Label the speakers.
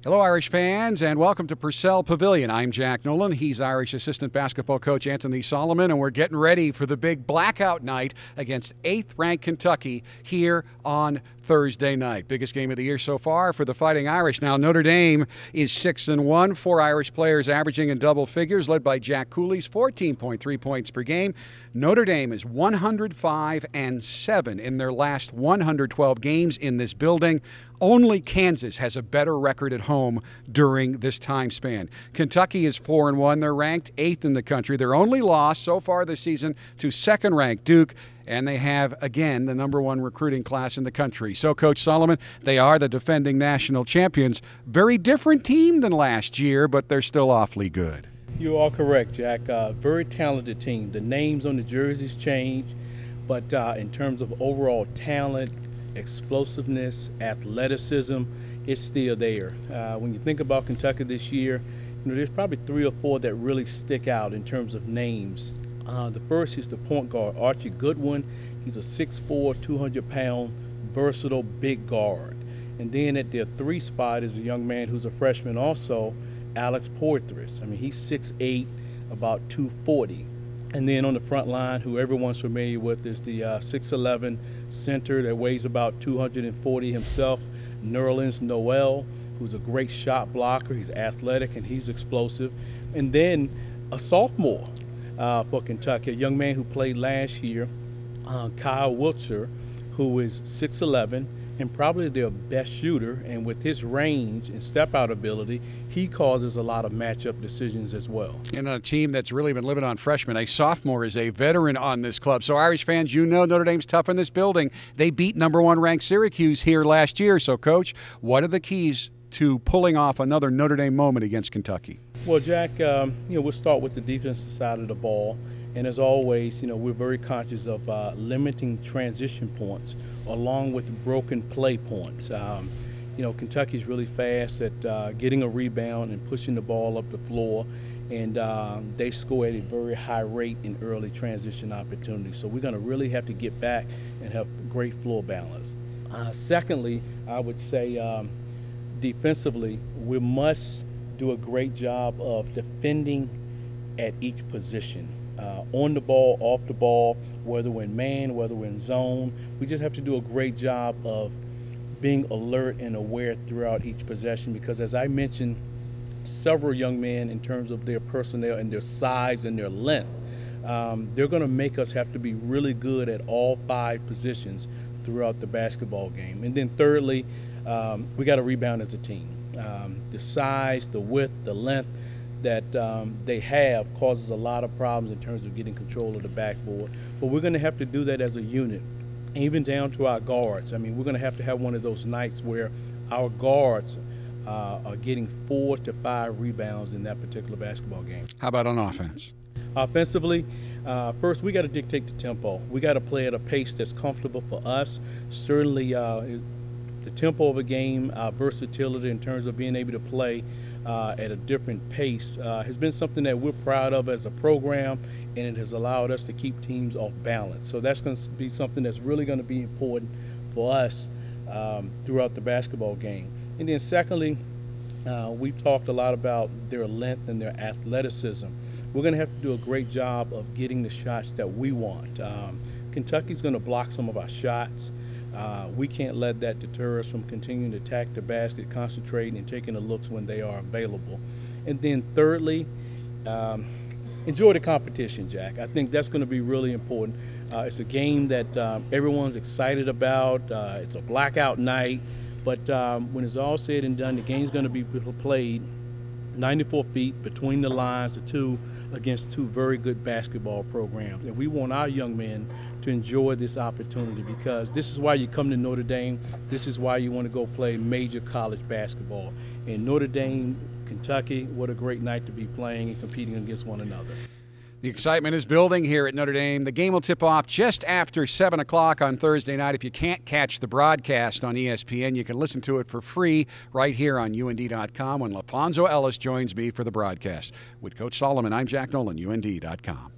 Speaker 1: Hello, Irish fans, and welcome to Purcell Pavilion. I'm Jack Nolan. He's Irish assistant basketball coach Anthony Solomon, and we're getting ready for the big blackout night against 8th-ranked Kentucky here on Thursday night. Biggest game of the year so far for the Fighting Irish. Now, Notre Dame is 6-1, 4 Irish players averaging in double figures, led by Jack Cooley's 14.3 points per game. Notre Dame is 105-7 in their last 112 games in this building. Only Kansas has a better record at home during this time span. Kentucky is 4-1. They're ranked 8th in the country. Their only loss so far this season to second-ranked Duke, and they have, again, the #1 recruiting class in the country. So, Coach Solomon, they are the defending national champions. Very different team than last year, but they're still awfully good.
Speaker 2: You are correct, Jack. Very talented team. The names on the jerseys change, but in terms of overall talent, explosiveness, athleticism, it's still there. When you think about Kentucky this year, there's probably 3 or 4 that really stick out in terms of names. The first is the point guard, Archie Goodwin. He's a 6'4", 200-pound, versatile big guard. And then at their 3 spot is a young man who's a freshman also, Alex Poitras. I mean, he's 6'8", about 240. And then on the front line, who everyone's familiar with, is the 6'11" center that weighs about 240 himself, Nerlens Noel, who's a great shot blocker. He's athletic and he's explosive. And then a sophomore for Kentucky, a young man who played last year, Kyle Wiltshire, who is 6'11", and probably their best shooter, and with his range and step-out ability, he causes a lot of matchup decisions as well.
Speaker 1: In a team that's really been living on freshmen, a sophomore is a veteran on this club. So, Irish fans, you know Notre Dame's tough in this building. They beat #1 ranked Syracuse here last year. So, Coach, what are the keys to pulling off another Notre Dame moment against Kentucky?
Speaker 2: Well, Jack, we'll start with the defensive side of the ball. And as always, we're very conscious of limiting transition points along with broken play points. Kentucky's really fast at getting a rebound and pushing the ball up the floor, and they score at a very high rate in early transition opportunities. So we're going to really have to get back and have great floor balance. Secondly, I would say defensively, we must do a great job of defending at each position. On the ball, off the ball, whether we're in man, whether we're in zone. We just have to do a great job of being alert and aware throughout each possession, because as I mentioned, several young men in terms of their personnel and their size and their length, they're going to make us have to be really good at all 5 positions throughout the basketball game. And then thirdly, we got to rebound as a team. The size, the width, the length that they have causes a lot of problems in terms of getting control of the backboard. But we're going to have to do that as a unit, even down to our guards. I mean, we're going to have one of those nights where our guards are getting 4 to 5 rebounds in that particular basketball game.
Speaker 1: How about on offense?
Speaker 2: Offensively, first we got to dictate the tempo. We got to play at a pace that's comfortable for us. Certainly the tempo of a game, our versatility in terms of being able to play at a different pace has been something that we're proud of as a program, and it has allowed us to keep teams off balance. So that's going to be something that's really going to be important for us throughout the basketball game. And then secondly, we've talked a lot about their length and their athleticism. We're going to have to do a great job of getting the shots that we want. Kentucky's going to block some of our shots. We can't let that deter us from continuing to attack the basket, concentrating, and taking the looks when they are available. And then thirdly, enjoy the competition, Jack. I think that's going to be really important. It's a game that everyone's excited about. It's a blackout night. But when it's all said and done, the game's going to be played 94 feet between the lines of 2 against 2 very good basketball programs. And we want our young men to enjoy this opportunity, because this is why you come to Notre Dame. This is why you want to go play major college basketball. And Notre Dame, Kentucky, what a great night to be playing and competing against one another.
Speaker 1: The excitement is building here at Notre Dame. The game will tip off just after 7 o'clock on Thursday night. If you can't catch the broadcast on ESPN, you can listen to it for free right here on UND.com when LaFonso Ellis joins me for the broadcast. With Coach Solomon, I'm Jack Nolan, UND.com.